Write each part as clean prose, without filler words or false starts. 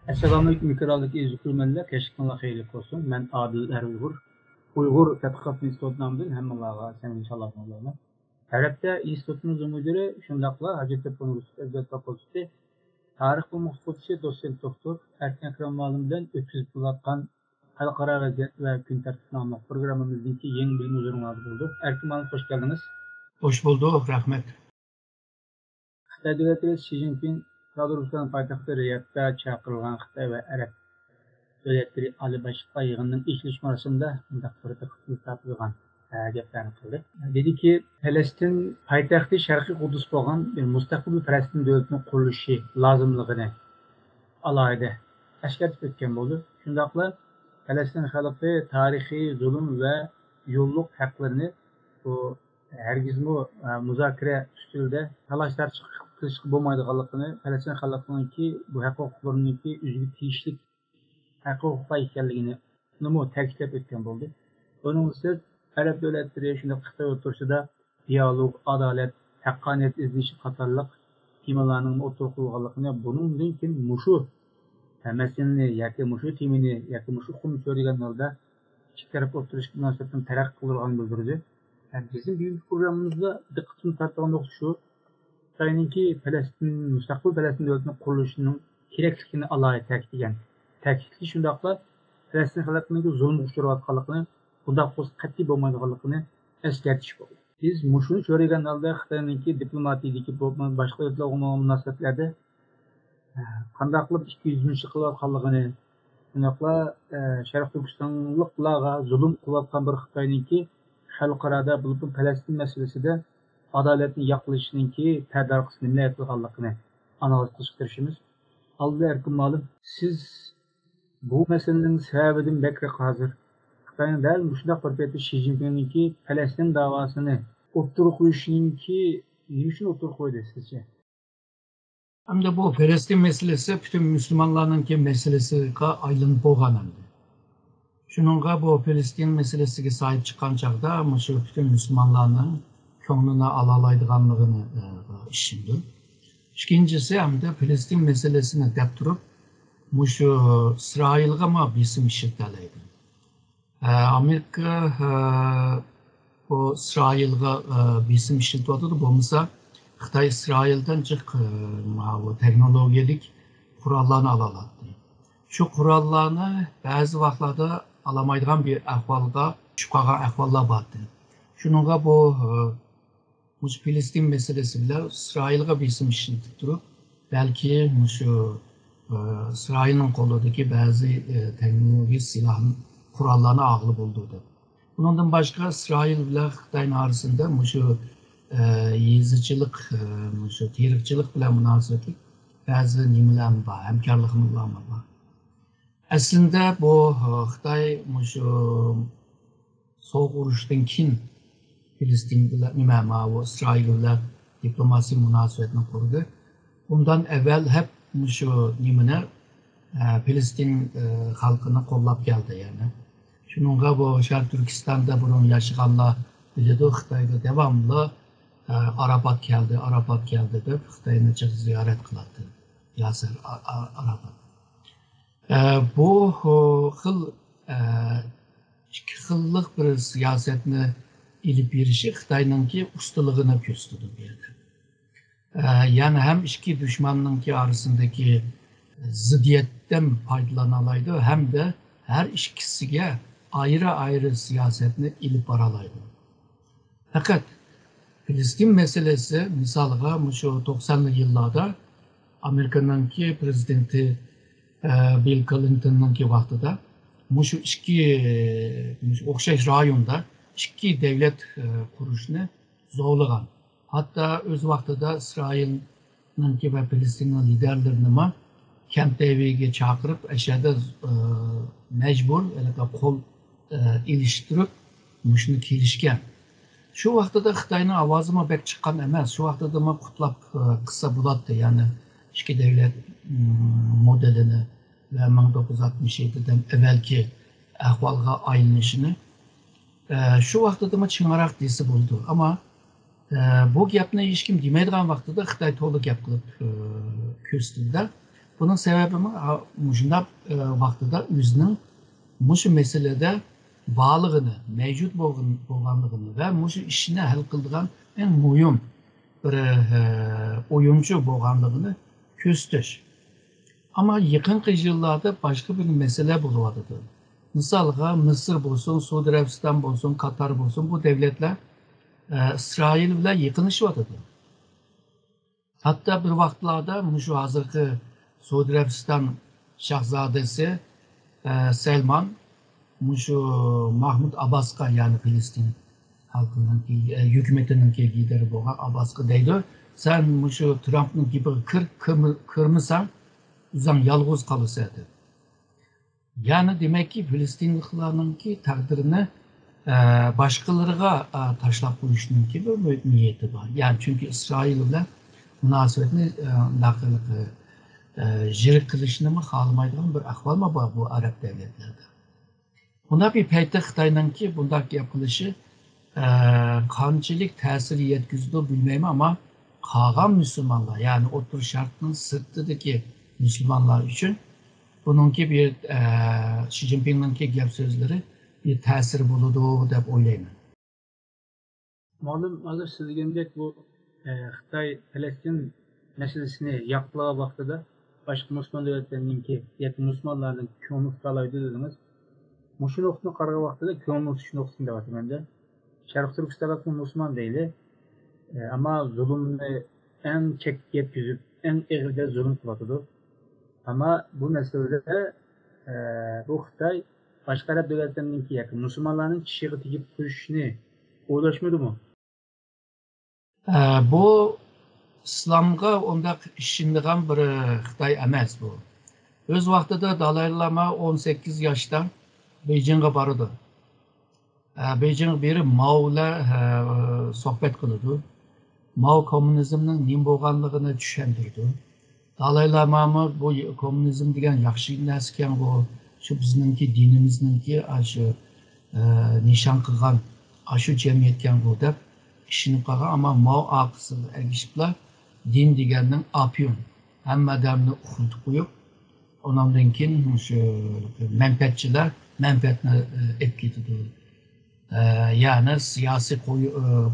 Assalamualaikum mikrofondagi izləyicilər, kəşfinizlər xeyirli olsun. Mən Adil Uyğur. Uyğur Tədqiqat İnstitutundan hammalarga səmimi salamlar. Ərəbdə institutunun müdiri, şundaqla Hacettepe Universiteti Özbek Fakültesi tarix və muxtasisi dosent doktor Erkin Akram müəllim bilan ötküzüb bulatqan xalqara vəziyyət və gün tərtib namlı proqramımızdakı yeni bir mövzunu oldu. Erkin müəllim, xoş gəldiniz. Hoş bulduk, rahmet. Xitay dövləti Xi Jinping Ruslan paytaxtı Riyadda çağırılan Xitay və Ərəb dövlətləri Ali Başqa yığınının işleşməsində mündəq bir təqdim tapılğan gaplarni qildi. Dedi ki, Palestin paytaxtı Şərqi Qudus bolğan bir müstəqil Palestin dövlətinin quruluşu lazımlığını alayda əşkərtib ötən boldu. Şundaqla Palestin xalqı tarixi zulm və yolluq haqqlarını bu hergizmi müzakere üstünde talaşlar qilishga bo'lmaydiganligini, Falastin xalqininki bu huquqlariniki o'ziga tegishli huquqlar ekanligini ta'kidlab o'tgan bo'ldi. Buning ustiga Arab davlatlari shunday Xitoy o'rtasida dialog, adolat, haqqoniyat izlash qatorliq temalarning o'rtaga qo'yganligini, bundan keyin mushu masalani yoki mushu temani yoki mushu hukm degan holda ikki taraf o'tirish munosabatini taraqqiy qilganligini bildirdi. Yani bizim büyük programımızda dikkatini tarttığı nokta şu, Xitoyninki Palestin, müstakil Palestin devletinin kuruluşunun gerekliligini Allah'a ta'kidli şundaqla Palestin xalqining zulm uchrayotganligini, bundaq bo'lsa qat'iy bo'lmaydiganligini eskartish bo'ldi. Biz mushuni ko'rgan holda Xitoyninki diplomatiyadagi boshqa davlatlarga munosabatlarda qanday qilib ikkiyuzlashlik qilayotganligini, shundaqla Sharq Turkistonliklarga zulm qilayotgan bir Xitoyninki xalqarada bu Palestin meselesinde adaletini yaklaşışınki tədarüqsini nimalar yapılğanlığını analiz qilishga tirishimiz. Aldı Erkin müəllim, siz bu meselenin səbəbindən bəkrak hazır. Xitayning dal mushundaq bir paytda Xi Jinping'ninki Palestin davasını o'ttirib qo'yishiningki nima uchun o'ttirib qo'ydi sizce? Hem de bu Palestin meselesi bütün Müslümanlarınki meselesiga aylanıp bolğan hamda. Şununla bu Palestin meselesiga sahip çıkan çağda şu bütün Müslümanların ko'nglini alalaydiganligini ishindi. İkincisi hem de Palestin meselesini deb turib, şu İsrailga ma bisim işitalaydi. Amerika bu İsrailga bisim işitadı bo'lmasa, Xitoy İsraildan chiq bu texnologiyalik qurollarni alalatdi. Şu qurollarni ba'zi vaqtlarda alamaydigan bir ahvolga tushib qolgan ahvollar bordi. Shuningga bu Filistin meselesi bilan İsrailga bisim ishlatib turib, balki shu İsrailning qo'lidagi ba'zi texnologik silah qurollarni ag'lab oldi deb. Bundan boshqa İsrail bilan Xitoy orasida shu yezichilik, shu terikchilik bilan munosabatli ba'zi nimalar bor, hamkorliklar bor. Aslında bu Xitoy şu soğuk urushdan keyin Filistin bilan bu İsrail bilan diplomasi munosabatni qurdi. Bundan evvel hep şu nimani Filistin xalqini qo'llab keldi yani. Shuningga bu Sharq Turkistonda burun yashaganlar biladi, Xitoyga davomli Arafat keldi deb Xitoyni ziyorat qiladi. Yasir Arafat. Bu xil ikki xillik bir siyosetni ilib berishi Xitoyninki ustiligini ko'rsatdi bu yerda. Yani hem ikki dushmanninki orasindagi ziddiyatdan foydalanalaydi, hem de her ikkisiga ayrı siyasetni ilib boralaydi. Fakat Filistin meselesi misalga şu 90'lı yıllarda Amerika'nınki prezidenti Bill Clinton'nınki vaqtida şu ikki o'xshash rayonda ikki devlet qurishni zo'rlagan. Hatta o'z vaqtida İsrail'ninki ve Filistin'nin liderlerini Camp David'ga chaqirib, ashada mecbur qo'l ilishtirib shuni kelishgan. Şu vaqtida Xitoyning ovozi bek chiqqan emas. Şu vaqtida qutlab qilsa bo'ladi, ya'ni ikki davlat modelini ve 1967'den evvelki ahvalga aylanishini şu vaqtida ching'aroq desa bo'ldi. Ama bu gapni hech kim demaydigan vaqtida Xitoy to'liq gap qilib ko'rsatdi. Bunun sebebi şundaq vaqtida o'zining mushu meselede bağlılığını, mevcut bo'lganligini ve mushu ishni hal qiladigan eng muhim bir oyuncu bo'lganligini ko'rsatish. Ama yaqinqi yillarda boshqa bir mesele bo'lyapti. Misalga Mısır bo'lsin, Suudi Arabiston bo'lsin, Katar bo'lsin, bu devletler İsrail bilan yaqinlashyapti. Hatta bir vaqtlarda mushu hozirgi Suudi Arabiston shahzodasi Selman mushu Mahmud Abbasga, yani Filistin halkının hükümetinin lideri bo'lgan Abbasga deydi, sen mushu Trumpning gibi kirmisan, uzan yalğız qalasan. Yani demek ki Filistinliklarninki taqdirini başkalarına tashlab qo'yishning bir niyeti var. Yani çünkü İsrail bilan munosabatni jirik qilishni xohlamaydigan bir ahvol bor bu Arab davlatlarida. Bunda bir paytda Xitoyninki bunday gap qilishi qanchalik ta'sir yetkazdi bilmayman, ama qolgan musulmonlar, yani O'rta Sharqning sirtidagi musulmonlar uchun buningki bir Xi Jinpingninki gap so'zlari bir ta'sir bo'ladi deb o'ylayman. Malum hazır siz degandek bu Xitoy Filistin meselesini yaklığa vaqtida başka Müslüman devletlerininki yoki musulmonlarning ko'ngli tutaladi dediniz. Muşu noktasına qarag'an vaqtida ko'ngli tutish noktasini deyapti menda. Sharq Turkistonda musulmon deydi. Ama zulmni en chekka yetkazib, en og'ir zulm qilyapti. Ama bu meselede bu Xitoy başka Arab devletlerininki yoki musulmonlarning tishiga tegib turishni o'ylashmadi mu? Bu İslamga ondaq ishonadigan bir Xitoy emas bu. Öz vaqtida Dalai Lama 18 yaşdan Beijing'e bardı. Beijing biri Mao'la sohbet qildi. Mao komünizmning nim bo'lganligini tushuntirdi. Dalai Lama bu komünizm degan yaxshi narsa ekan, bu shu bizningki dinimizningki shu nishon qilgan shu jamiyat ekan bu deb ishini qilgan. Ama Mao aqısını ergishiblar, din deganning opium, hamma odamni uxlatib qo'yib, ondan keyin shu manfaatchilar manfaatni olib ketdi. Yani siyasi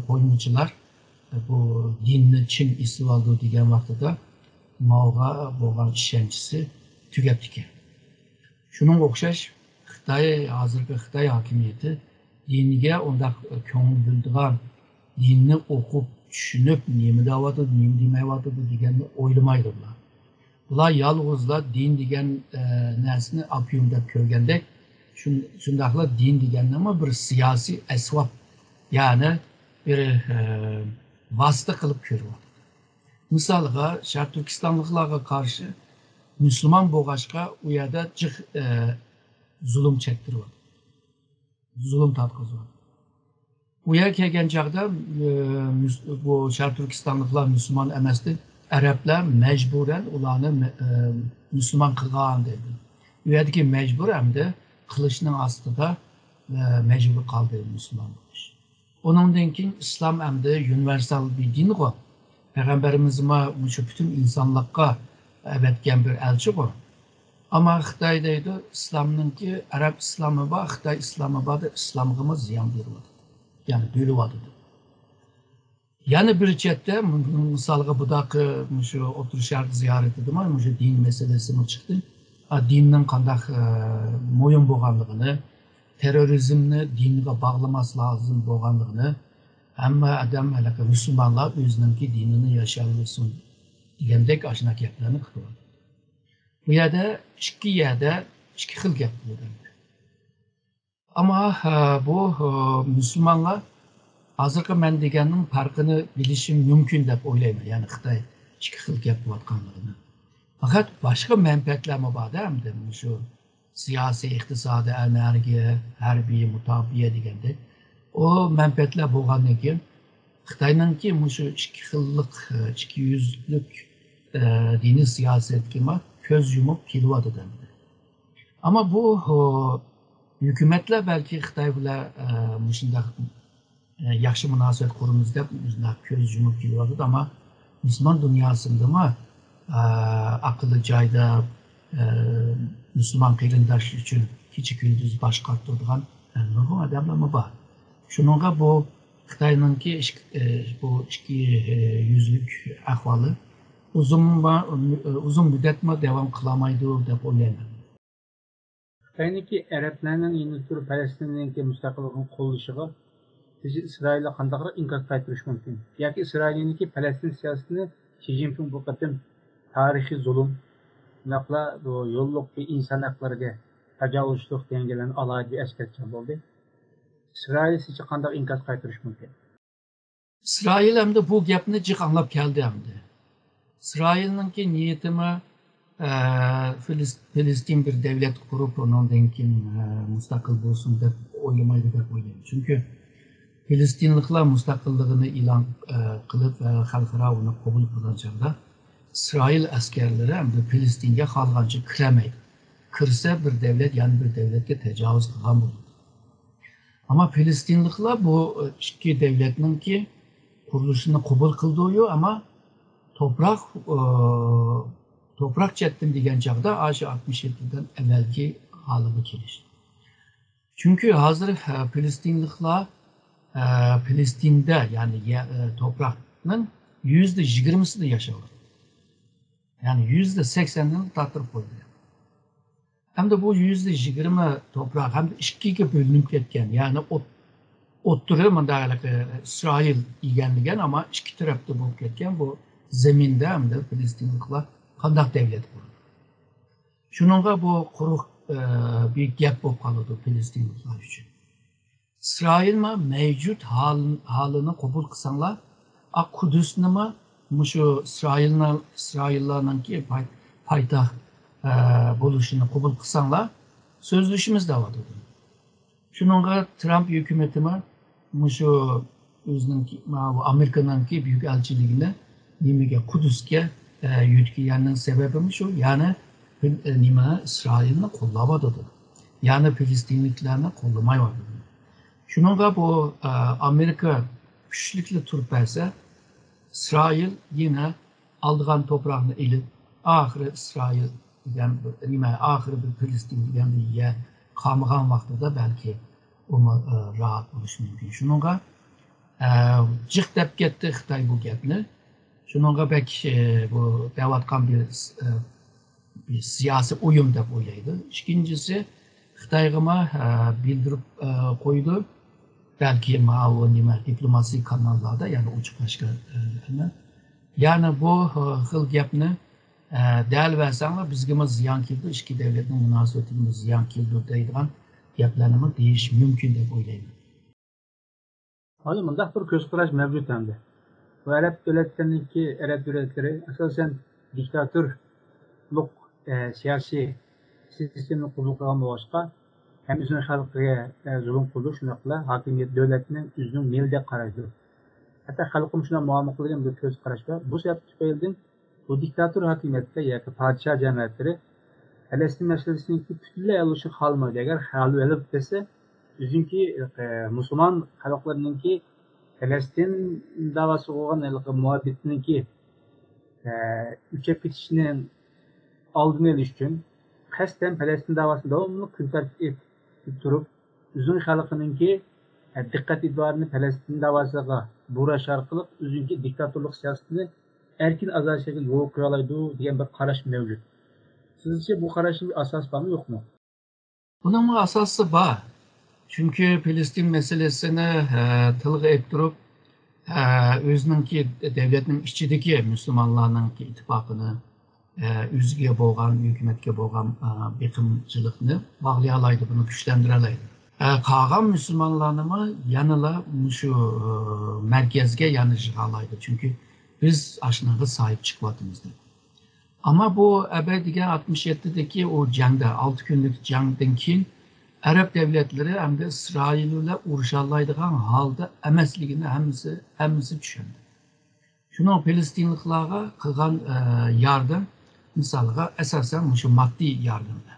qo'ymichilar bu dinni chin islab oldi degan vaqtida Mao'ga bo'lgan ishonchisi tugab ekan. Shunga o'xshash Xitoy, hozirgi Xitoy hokimiyati diniga undaq ko'ngil bildigan, dinni o'qib, tushunib, nima deyapti, nima demayapti deganni o'ylamaydilar. Bular yolg'izlar din degan narsani opium deb ko'rgandek, shundaqla din deganni bir siyosiy asbob, ya'ni bir vosita qilib ko'ryapti. Misolga Sharq Turkistonliklarga qarshi musulmon bo'lg'achqa u yerda zulm chektiryapti. Zulm tatqizyapti. Bu yer kelgan chog'da bu Sharq Turkistonliklar musulmon emasdi. Arablar mecburen ularni musulmon qilgan dedi. Bu yerdagi mecbur hamda qilishning ostida mecbur qoldi musulmon bo'lish. Ondan keyin islom hamda universal bir din qo'y. Peygamberimiz shu bütün insonlarga avatgan bir elchi qo'y. Ama Xitoy deydi, islomninki Arab islomi bor, Xitoy islomi bor, islomga ziyon beryapti. Yani bo'lyapti. Yani bir chetda misolga budaqi shu O'rta Sharq ziyoratida shu din meselesi chiqdi. Dinning qanday mo'yin bo'lganligini, terrorizmni dinga bog'lamas lozim bo'lganligini, hamma odam halaka musulmonlar o'zininki dinini yashasin degandek ashuna gaplarni qildi. Bu yerda ikki xil gap bo'ldi. Ama bu musulmonlar hozirgi men deganning farqini bilishim mumkin deb o'ylayman. Yani Xitoy ikki xil gap bo'layotganligini. Fakat başka menfaatlar bor hamda shu siyosiy, iqtisodiy, energiya, harbiy, mutafiya degandek o menfaatlar bo'lgandan keyin Xitoyninki shu ikki xillik, ikki yuzlik diniy siyosatga ko'z yumib kelyapti. Ama bu hükümetler belki Xitoy bilan shunday yaxshi munosabat quramiz deb ko'z yumib kelyapti, ama Müslüman dünyasında akıllı joyda Müslüman kıyırdaş için kiçik gündüz başqartırdıgan nurgun adamlar var. Şununla bu Xitay'nınki bu iki yüzlük ahvalı uzun müddet mi devam kılamaydı dep oylayman. Xitay'niki Araplarning yeni tür Palestin'deki müstakilliğini qo'llashiga siz İsrail'e qandaqroq inkos qaytarish mumkin? Yoki İsrail'niki Palestin siyosetini Xi Jinping bu qatim tarixiy zulm, naqla bu yo'lliq bir inson haqlariga tajovuzchilik deganlarni alohida eslatgan bo'ldi. İsrail sizce qandaq inkos qaytarish mumkin? İsrail hem de bu gapni jiq anlab keldi hem de. İsrail'ninki niyetimi Filistin bir devlet kurup ondan keyin müstakil bo'lsin deb o'ylamaydi deb o'ylayman. Chunki Filistinliklar müstakilligini e'lon qilib va xalqaro uni qabul qilgan chog'da İsrail askerleri hem de Filistinga xohlagancha kiramaydi. Kirsa bir devlet yani bir devletga tajovuz qilgan bo'ladi. Ama Filistinliklar bu iki devletninki kuruluşunu qabul qildi ama toprak chetdim degan chog'da aşı 67'den evvelki haliga kelishdi. Çünkü hazır Filistinliklar Filistin'de yani toprakның %20'sida yaşayapti. Yani %80'ini tatırıp koydu. Hem de bu %20 toprak hem de ikkiga bölünüp ketken. Yani o'ttiri İsrail egenligen ama ikki tarafta bo'lib ketgan bu zeminde hem de Filistinliklar qandaq devlet kurdu. Şununla bu quruq bir gap bo'lib qoladi Filistinliklar uchun. İsrail mi mevcut halini qabul qilsanglar, Kudüsni mi shu İsraillarninki paytaxt bo'lishini qabul qilsanglar, so'zlashimiz davom etadi. Şununla Trump hükümeti mi shu o'zininki Amerika'nınki büyük elçiliğine nimaga Kudüs'e yutganning sebebi shu, ya'ni nima İsrailni qo'llayapti. Ya'ni Filistinliklarni qo'llamayapti. Şununla bu Amerika güçlükle turib bersa, İsrail yine aldığan toprağını elib, ahiri İsrail degan nima ahiri bir Filistin degan bir yer qolmagan vaqtida balki onu rahat bo'lishi mumkin. Şununla jiq deb ketdi Xitoy bu gapni. Şununla bek bu deyotgan bir siyasi oyun deb o'ylaydi. İkincisi Xitoyga bildirib qo'ydi. Belki diplomasi kanallarda yani uçuk başka yani bu xil gapni dal versanlar bizga ziyon keldi, ikki davlatning munosabatimizga ziyon keldi deydigan gaplarni deyish mumkin deb o'ylayman. Hali bundaq bir ko'z qarash mavjud hamda. Bu Arab davlatlarininki Arab davlatlari asosan diktatorlik siyosiy sistemni qabul qilgan bo'lishqa hem üzünün xalqiga zulm qildi, shunaqla hokimiyat davlatning o'zining meliga qaraydi. Hatta xalqim shuna muomala qilgan bir ko'z qarash bor. Bu sabab tufaylidan bu diktator hokimiyatda yoki podshoh jamiyatlari Falastin masalasini butunlay olishni xohlamaydi. Agar hal olib desa, o'zinki musulmon xalqlarninki Falastin da'vosi bo'lgan muhabbatninki uchib ketishini oldini olish uchun qasddan Falastin davosini davomli kun tartib turib, o'zining xalqininki diqqat e'tiborini Falastin davosiga burash orqali o'zinki diktatorlik siyosatini erkin azalashga yo'l qo'ya oladi degan bir qarash mavjud. Sizce bu qarashning asosi bormi yo'qmi? Bunun asosi bor. Çünkü Filistin meselesini tilga olib turib, o'zininki davlatning ichidagi musulmonlarninki ittifoqini o'ziga bo'lgan, hukumatga bo'lgan biqimchilikni bog'lay oladi, buni kuchlandira oladi. Qolgan musulmonlarni yanada shu markazga yanishga oladi. Chunki biz ashnaga sahib chiqyapmiz. Ama bu degan 67'deki o jangda, 6 günlük jangdan keyin Arab devletleri hem de İsrail ile urushallaydigan halda emasligini hammasi tushundi. Shuni Filistinliklarga qilgan yardım misalga asosan shu moddiy yordamlar.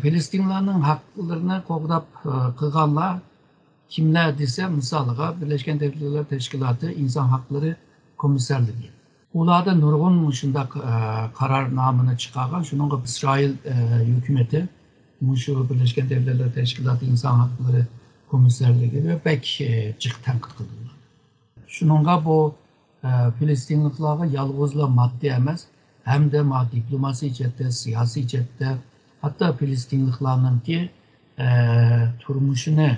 Filistinlarning haqlarini qo'g'dab qilganlar kimlar desa, misalga Birleşken Devletler Teşkilatı İnsan Hakları Komiserliği. Ularda nurgun şunda kararnamını çıkargan, şunun İsrail hükümeti, şu Birleşken Devletler Teşkilatı İnsan Hakları Komiserliği ve pek cık tenkit kıldılar. Şununla bu Filistinliklara yalğızla maddi emas, hem de diplomasi cihette, siyasi cihette, hatta Filistinliklarning ki turmuşunu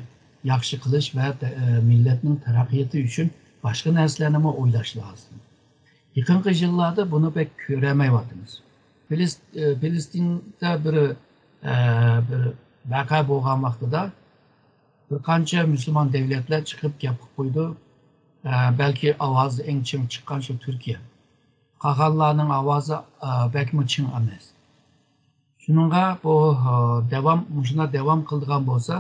yaxshi qilish ve milletning taraqqiyoti uchun boshqa narsalarni o'ylash lozim. Yaqinqi yillarda buni pek ko'rmayapmiz. Filistinda bir vaqa bo'lgan vaqtida bir qancha musulmon davlatlar chiqib gap qilib qo'ydi. Belki ovozi eng ching chiqqan shu Turkiya. Qolganlarning ovozi bakmi ching emas. Shuningga bu shuna davom qilgan bo'lsa,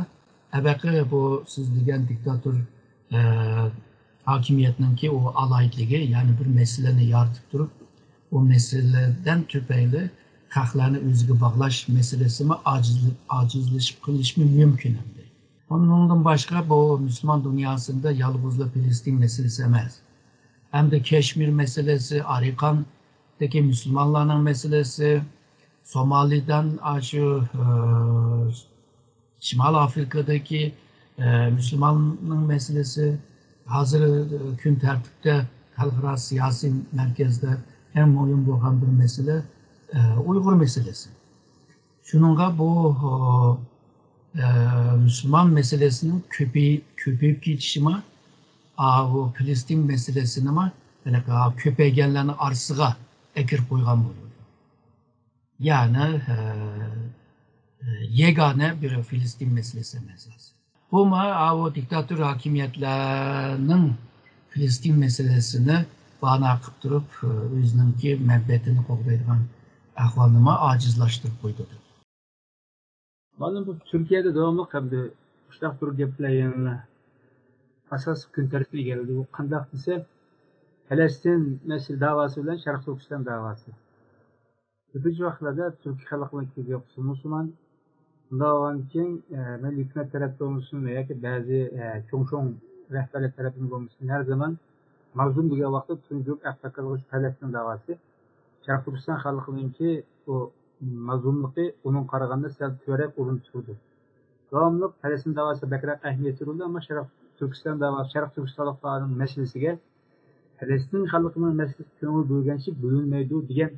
abaqi bu siz degan diktator hakimiyetninki o alaytligi, yani bir meseleni yaratib turib, o meseleden tüpeyli xalqlarni o'ziga bog'lash meselesini acizleşip qilishmi mümkün endi. Ondan başka bu Müslüman dünyasında yalnızla Filistin meselesi emas. Hem de Keşmir meselesi, Arikan'daki Müslümanların meselesi, Somali'den aşı Şimal Afrika'daki Müslümanların meselesi, hazır gün tertipte halkara siyasi merkezde en mühim olan bir mesele Uygur meselesi. Şununla bu Müslüman meselesinin köpeyip geçişime, o Filistin meselesini köpeygenlerini arsıga ekir koygan buluyor. Yani yegane bir Filistin meselesi meselesi. Bu o diktatör hakimiyetlerinin Filistin meselesini bana akıp durup özününki məbbətini qoğdaydıgan ahvalını acizlaştırıp koydudu. Malum bu Türkiye'de devamlı kaldı. Kuşlak dur gepler yanına. Asas gün tersiyle geldi. Bu kandak ise Filistin mesil davası ile Şarkı Türkistan davası. Öpücü vaxtlarda Türk halkının yoksa Müslüman bunda olan için hükümet tarafı olmuşsun veya ki bazı çoğun rehberlik tarafının olmuşsun her zaman mazlum bir vaxtda Tunjuk Aksakallığı Filistin davası. Şarkı Türkistan halkının ki o mazlumluğu onun qaraganda sel törep urun sürdü. Devamlı Filistin davası bekrak ehemmiyeti oldu ama Şarkı Türkistan davası, Şarkı Türkistanlıklarının meselesiga Filistin halkının meselesi köngül bölgençlik bölünmeydi diyen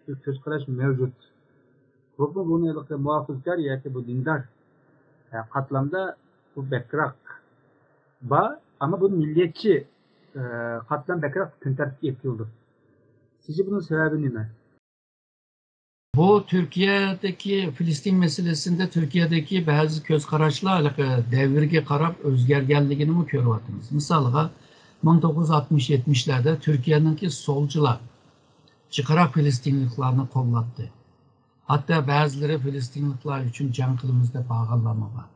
bir söz qarash mevcut. Toplum bunu muhafızkar ya ki bu dindar katlamda bu bekrak var ama bu milliyetçi katlam bekrak gün tertip yapıldı. Sizce bunun sebebi ne? Bu Türkiye'deki Filistin meselesinde Türkiye'deki bazı göz kararlarla devirge karab özgergenliğini mi görüyorsunuz? Mesela 1960-70'lerde Türkiye'ninki solcular çıkarak Filistinliklerini kollattı. Hatta bazıları Filistinlikler için can kılımızda bağlanma var.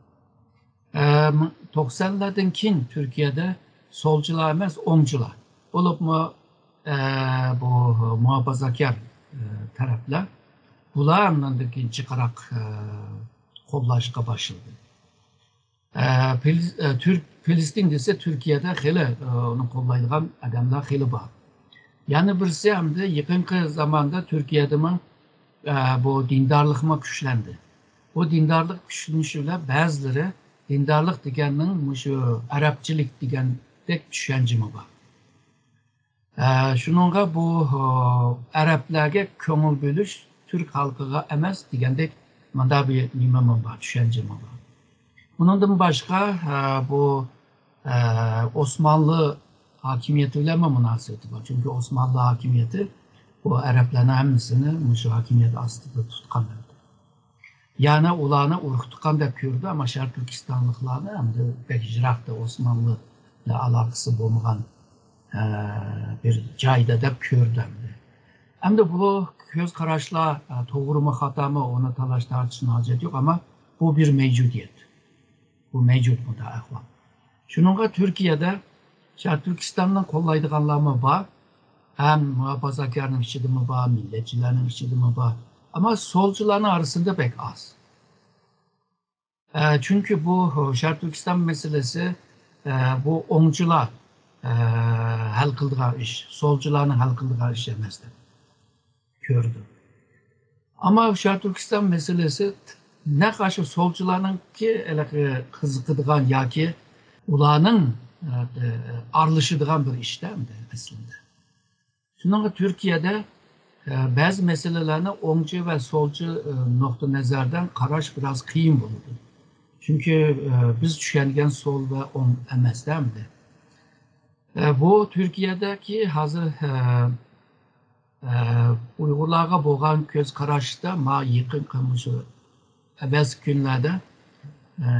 90'lardan kin Türkiye'de solcular emez, oncular. Olup mu bu muhafazakar taraflar bularındaki çıkarak kollaşka başladı. Filistin ise Türkiye'de hele onu kollaydıgan adamlar hele var. Yani birisi hem de yakın zamanda Türkiye'de bu dindarlıkma güçlendi. Bu dindarlık güçlenişiyle bazıları dindarlık degenin şu Arapçılık degen tek düşüncemi var. Şununla bu Araplarga köngül bölüş Türk halkıga emas degandek manda bir nimam var, düşüncem var. Bundan başka bu Osmanlı hakimiyetiyle mi münasebeti var? Çünkü Osmanlı hakimiyeti bu Arapların hemsini şu hakimiyet aslında tutkanlardı. Yani ulanı uruktukan da kördü ama Şarkı Türkistanlıklarını hem de pek jirakta Osmanlı ile alakası bulmayan bir cayda da kördü. Hem de bu göz kararla doğru mu hata mı ona talaş tartışın hacet yok ama bu bir mevcudiyet. Bu mevcut mu da ahval. Şununla Türkiye'de Şarkı Türkistan'dan kollaydıganlarımı var. Hem muhafazakarın işçiliği var, milletçilerin işçiliği var. Ama solcuların arasında pek az. Çünkü bu Şarkı Türkistan meselesi bu oncular hal kıldığı iş, solcuların hal kıldığı iş emesdi. Gördü. Ama Şarkı meselesi ne karşı solcuların ki kızıkıdığan ya ki ulanın arlışıdığan bir işten de aslında. Şunun Türkiye'de bazı meselelerini oңcu ve solcu nokta nazardan qaraş biraz kıyım buldu. Çünkü biz düşüngen sol ve oң emas değil mi? Bu Türkiye'deki hazır Uygurlarga bo'lgan ko'z qarashda ma yaqin qilmishi evvel günlerde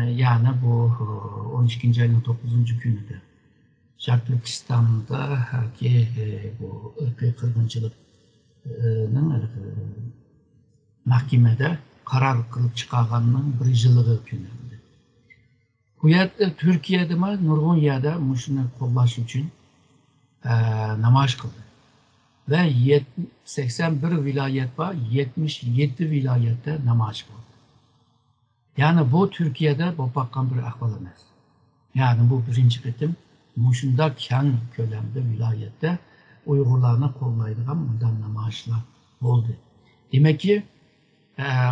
yani bu 12. ayın 9. günüde Şarkı Türkistan'da ki bu ırkı kırgınçılıkның mahkemede karar kılıp çıkarganның bir yıllığı günü. Bu yerde Türkiye'de mi nurgun yerde muşunu kollaş için namaş kıldı. Ve 81 vilayet var, 77 vilayette namaz kıldı. Yani bu Türkiye'de bu bakkan bir ahval emas. Yani bu birinci kıtım muşunda keng kölemde vilayette Uygurlarını kollaydıgan bundan namazlar oldu. Demek ki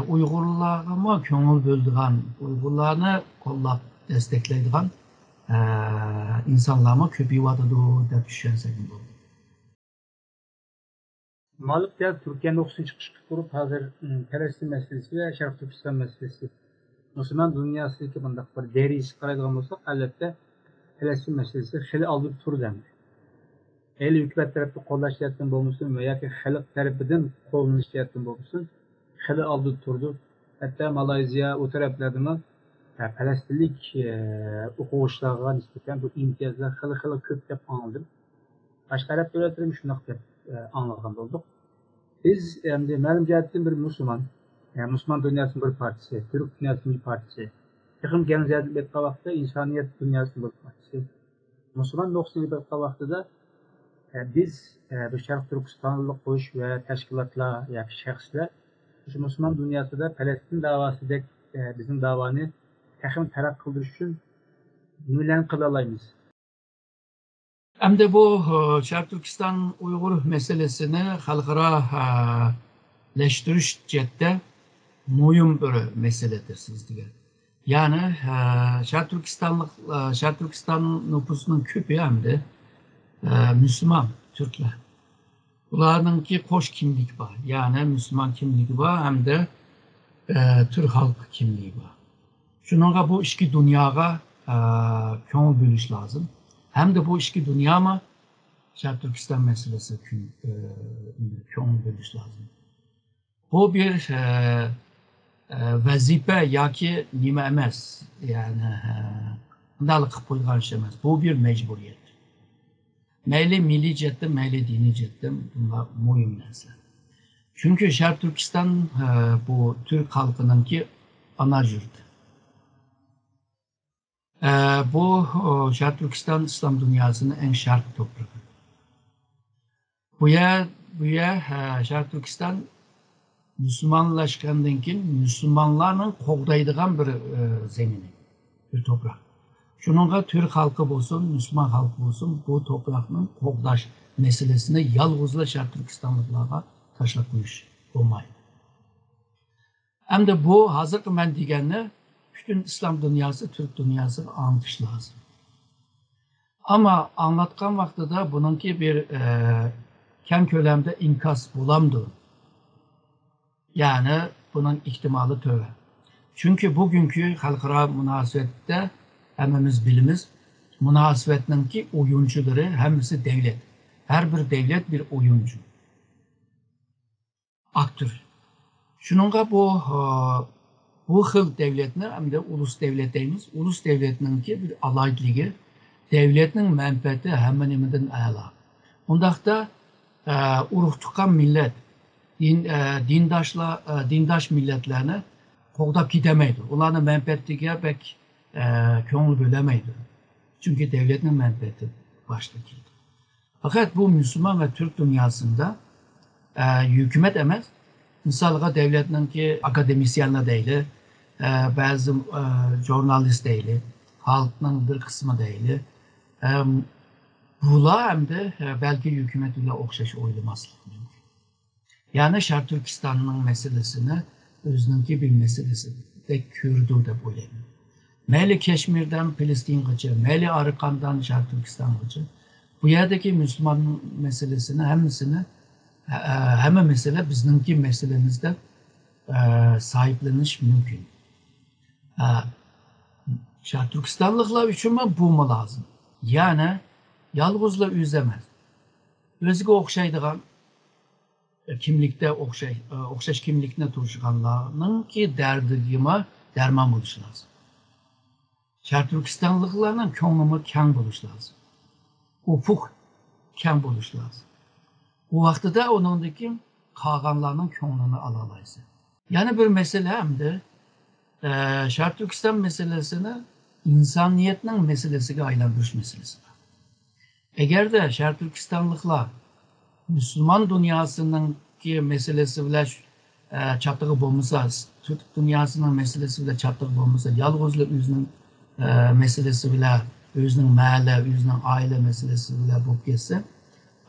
Uygurlarına köngül böldügan, Uygurlarını kollap destekleydigan insanlarına köpüyvadıdı dep düşünsek oldu. Malik ya Türkiye'nin 9. kışkı kurup hazır Palestin meselesi ve Şarkı Türkistan meselesi. Müslüman dünyasındaki bundak bir derisi qaraydigan bolsak, elbette Palestin meselesi xili aldı tur dendi. Eli hükümet tarafı qo'llashayotgan bo'lmasin veya ki xalq tarafidan qo'llanishayotgan bo'lmasin, xili aldı turdu. Hatta Malayziya o taraflardan Palestinlik o'quvchilarga nisbatan bu imtiyozlar xili ko'p deb anladım. Başka Arap devletlerimiz şundak deb anlagan bolduq. Biz endi ma'lum jihatdan bir Müslüman, yani Müslüman dünyasının bir partisi, Türk dünyasının bir partisi, yaqin geleceğe bir vaqtda insaniyet dünyasının bir partisi. Müslüman 90 bir vaqtida biz bu Şarkı Türkistanlık qo'yish ve teşkilatlar yoki shaxslar şu Müslüman dünyasida Palestin davasidek bizim davani taxmin taraq qildirish uchun nimalarni qila olamiz? Hem de bu Şarkı Türkistan Uygur meselesini halkaralaştırış cihette mühim bir meseledir sizce. Yani Şarkı Türkistan nüfusunun köpü hem de Müslüman Türkler. Bunlarınki koş kimlik var. Yani Müslüman kimliği var hem de Türk halk kimliği var. Şununla bu iki dünyaya köngül bölüş lazım. Hem de bu iki dünya mı Şarkı Türkistan meselesi köngül bölüş lazım. Bu bir vazife ya ki nime emas. Yani dalık qo'ygan ish emas. Bu bir mecburiyet. Meyli milli cihette, meyli dini cihette bunlar mühim narsa. Çünkü Şarkı Türkistan bu Türk halkınınki ana yurdu. Bu Şarkı Türkistan İslam dünyasının en şarkı toprağı. Bu ya Şarkı Türkistan Müslümanlaşkandan keyin Müslümanların qo'g'daydigan bir zemini, bir toprak. Şununla Türk halkı olsun, Müslüman halkı olsun bu toprakның qo'g'dash meselesini yalğızla Şarkı Türkistanlıklarga taşlap qo'yish olmaydi. Hem de bu hazır men deganni bütün İslam dünyası, Türk dünyasını anlatış lazım. Ama anlatkan vaxtida bununki bir keng kölemde inkas bulamdı. Yani bunun ihtimali töve. Çünkü bugünkü halkara münasebette hemimiz bilimiz münasebetninki oyuncuları hemisi devlet. Her bir devlet bir oyuncu. Aktör. Şununla bu xil devletini hem de ulus devlet deymiz. Ulus devletininki bir alaydılığı, devletinin menfaati hemen hemen a'la. Ondaqda urug' tuqqan millet, dindaş milletlerini qo'g'dab ketemeydi. Ularning menfaatiga pek ko'ngil bölemeydi. Çünkü devletin menfaati başta keldi. Fakat bu Müslüman ve Türk dünyasında hükümet emas, misalga devletninki akademisyenler deyli, bazı jurnalist deyli, halkның bir kısmı deyli, Bular hem de belki hükümetiyle okşaş oylamaslık mümkün. Yani Şark Türkistan'ın meselesini özününki bir meselesi de Kürdü de boylayın. Meyli Keşmir'den Filistin'e, meyli Arıkan'dan Şark Türkistan'a, bu yerdeki Müslüman meselesini hemen mesele bizimki meselemizde sahipleniş mümkün. Şark Türkistanlıklar için bu mu lazım? Yani yalnızla üzemez. Özgü okşaydıgan kimlikte okşaş kimlikine turşuganlarının ki derdigime derman buluş lazım. Şark Türkistanlıklarla köngümü keng buluş lazım. Ufuk keng buluş lazım. Bu vakti de onundaki kağanlarının köngünü alalayız. Yani bir mesele hem de Şark Türkistan meselesini insaniyetinin meselesiga aylantırış meselesi var. Eğer de Şark Türkistanlıklar Müslüman dünyasının ki meselesi bile çatığı bulmasa, Türk dünyasının meselesi bile çatığı bulmasa, yalnızla özünün meselesi bile, özünün mahalle, özünün aile meselesi bile bu kesse,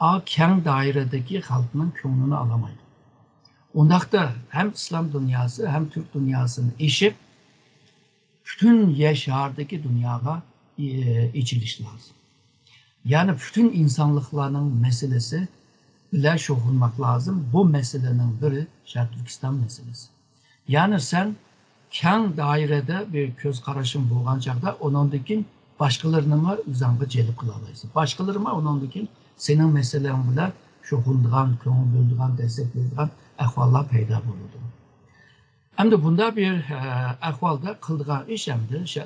o keng dairedeki halkının köngünü alamaydı. Ondakta hem İslam dünyası hem Türk dünyasını eşip, bütün yaşardaki dünyaya içiliş lazım. Yani bütün insanlıkların meselesi bile şoğulmak lazım. Bu meselenin biri Şark Türkistan meselesi. Yani sen keng dairede bir göz karışım bulgan çağda onundaki başkalarını mı üzerine celip kılalayısın. Başkaları mı onundaki senin meselen bile şoğulduğun, köngül böldüğün, destek böldüğün ahvallar peyda bulurdu. Hem de bunda bir ahvalda kıldığın iş hem de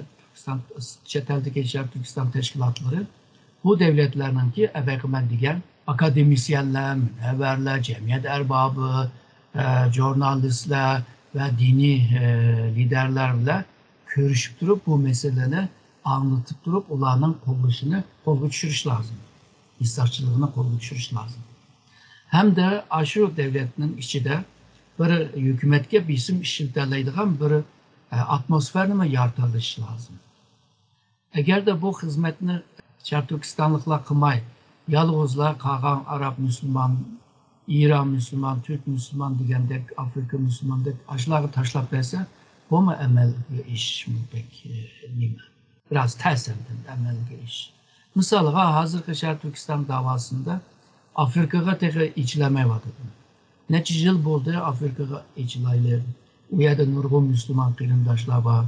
çeteldeki Şark Türkistan teşkilatları bu devletlerinin ki evvelkimen diyen akademisyenler, münevverler, cemiyet erbabı, jurnalistler ve dini liderlerle görüşüp durup bu meseleni anlatıp durup onların kolgu düşürüş lazım. İsrafçılığına kolgu düşürüş lazım. Hem de aşırı devletinin içinde bir hükümetke bir isim işinteleydiğen bir atmosferini yaratılış lazım. Eğer de bu hizmetini Şark Türkistanlıklar kılmay, yalnızlar Kağan, Arap Müslüman, İran Müslüman, Türk Müslüman degandek, Afrika Müslüman dek aşıları taşlap verse, bu mu emelge iş mi pek nime? Biraz tersemden emelge iş. Mesela hazır Şark Türkistan davasında Afrika'ya tekrar içleme vardı. Neçə yıl oldu Afrika'ya içilaylı. O yerde nurgun Müslüman kıyındaşlar var.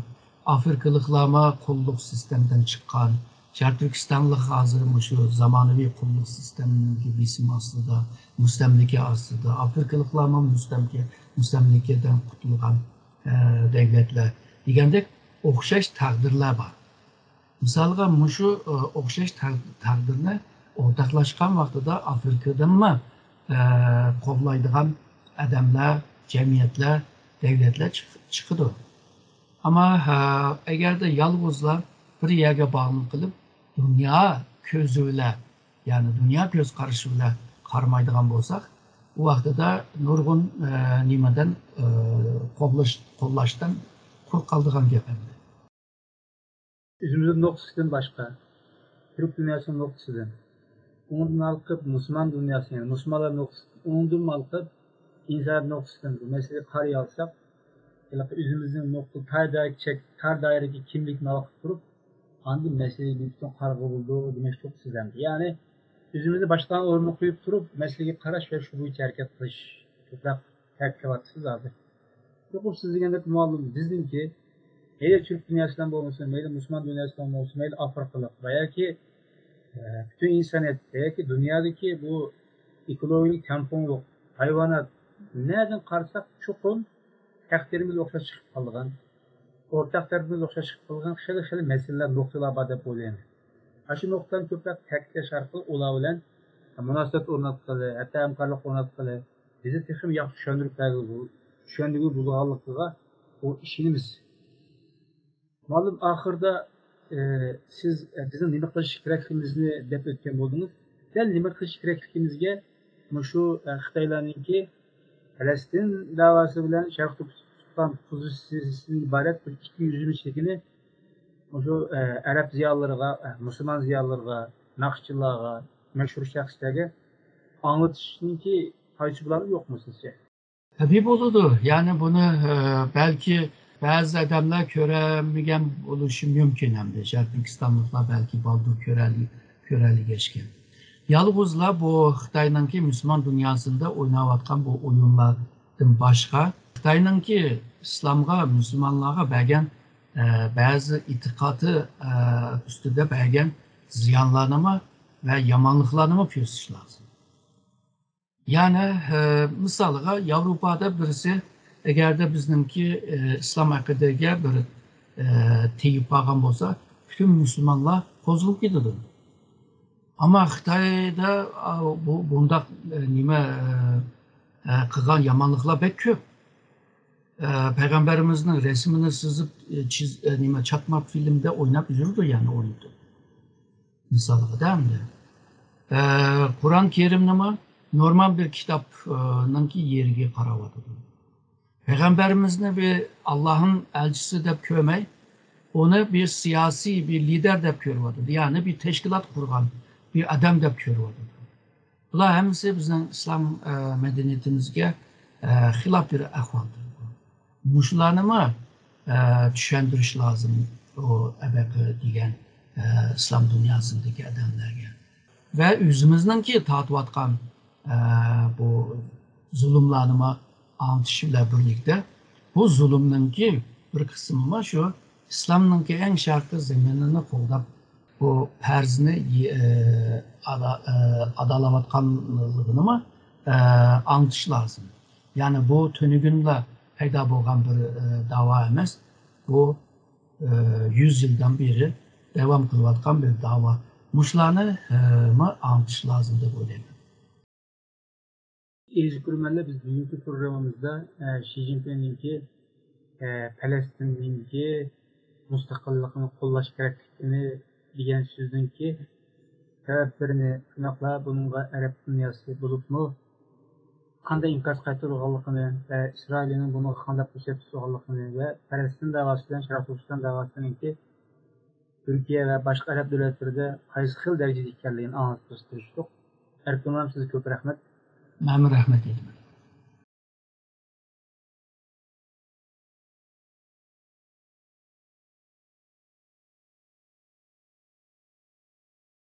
Afrikalıklarma kulluk sistemden çıkan, Şark Türkistanlık hazır şu zamanıvi kulluk sisteminin gibi isim aslında, müstemlike aslında, Afrikalıklarma müstemlikeden kurtulgan devletler. Degende okşaş takdirler var. Misalga şu okşaş takdirine ortaklaşkan vaxtıda Afrikadan mı qovlaydigan adamlar, cemiyetler, devletler çıkıdı. Ama eğer de yalnızlar bir yerge bağlı kılıp dünya közüyle yani dünya göz karışıyla karmaydigan bolsak bu vaxtıda nurgun nimeden qovlaştan kur kaldıgan gepemdi. Üzümüzün noktasından başka, Türk dünyasının noktasından, ondan alıp Müslüman dünyası yani Müslümanlar noktasından, ondan alıp insan noktasından bu meseleyi karaya alsak, üzümüzün nokta tar daireki kimlikini alıp durup, hangi meseleyi bütün kargı bulduğu demek çok sizlendi. Yani üzümüzü baştan orunu koyup durup, meseleyi karaş ve şu bu hiç hareket kılış, toprak terkivatsız abi. Çok sizin muallum bizden ki, Meyli Türk dünyasından olmasın, meyli Müslüman dünyasından olmasın, meyli Afrikalık veya ki bütün insaniyet veya ki dünyadaki bu ekolojik temponluk, hayvanat nereden karsak çokun takdirimiz okşa çıkıp kaldıgan, ortak tarafımız okşa çıkıp kaldıgan şöyle meseleler noktalar var dep oylayman. Şu noktadan köpek ta'kidlash arqali ular bilan munosabat o'rnatqili, hatto hamkorlik o'rnatqili, bizni texim yaxshi tushuntirib bo'lganligiga o işimiz. Malum ahırda siz bizim nima qilish kerakligimizni deb o'tgan bo'ldingiz. Dal nima qilish kerakligimizga shu Xitoylarninki Falastin davosi bilan Sharq Turkiston pozitsiyasidan iborat ikki yuzlamachiligini shu Arab ziyolilariga, Müslüman ziyolilariga, naqshchilarga, mashhur shaxslarga anlatışınki faydalı bular yok mu sizce? Tabii buludu. Yani bunu belki bazı adamlar göremigen oluşu mümkün hem de. Türkistanlıklar belki baldur köreli geçken. Yalnızla bu Xitay'ınki Müslüman dünyasında oynavatkan bu oyunlardan başka Xitay'ınki İslam'a, Müslümanlığa belgen bazı itikadı üstünde belgen ziyanlarını ve yamanlıklarını pürsüş lazım. Yani misalga Avrupa'da birisi eğer de bizimki İslam akademiye bir teyip bağım olsa bütün Müslümanlar bozulup gidiyor. Ama Xitay'da bunda nime kılgan yamanlıklar pek köp. Peygamberimizin resmini sızıp nime çakmak filmde oynap yürüdü yani oyundu. Misalga değil mi? Kur'an-ı Kerim'nimi normal bir kitapnın ki yeriga qaravatıdı. Peygamberimizni bir Allah'ın elçisi deb ko'rmay, onu bir siyasi bir lider deb ko'ravatıdı. Yani bir teşkilat kurgan bir adam deb ko'ravatıdı. Bular hemisi bizning İslam medeniyetimizga xilaf bir ahvoldir. Muşlarını tushundirish lazım o degan İslam dünyasındaki adamlarga. Ve özümüzdeki tatvatkan bu zulümlerine anlatışıyla birlikte bu zulümdeki bir kısmı şu İslam'nınki en şartlı zeminini qo'llab bu farzini adalavatkanlığını anlatış lazım. Yani bu tönügünle payda bo'lgan bir dava emas, bu 100 yıldan beri devam kılıvatkan bir dava. Muşlarını anlatış lazım deb o'ylayman. İyice kurmanla biz bugünkü programımızda Xi Jinping'inki Palestin'ninki mustaqilligini qo'llash kerakligini degan so'zningki sabablarini shunaqla bunga arab dunyosi bo'libmi qanday inqaz qaytarganligini va Isroilning buni qanday ko'rsatganligini va Falastin davosi bilan Sharqiston davosiningki Türkiye ve başka Arap devletlerinde qaysi xil darajada ekanligini anlatib o'stirishdik. Erkin size ko'p rahmat. Men rahmat aytaman.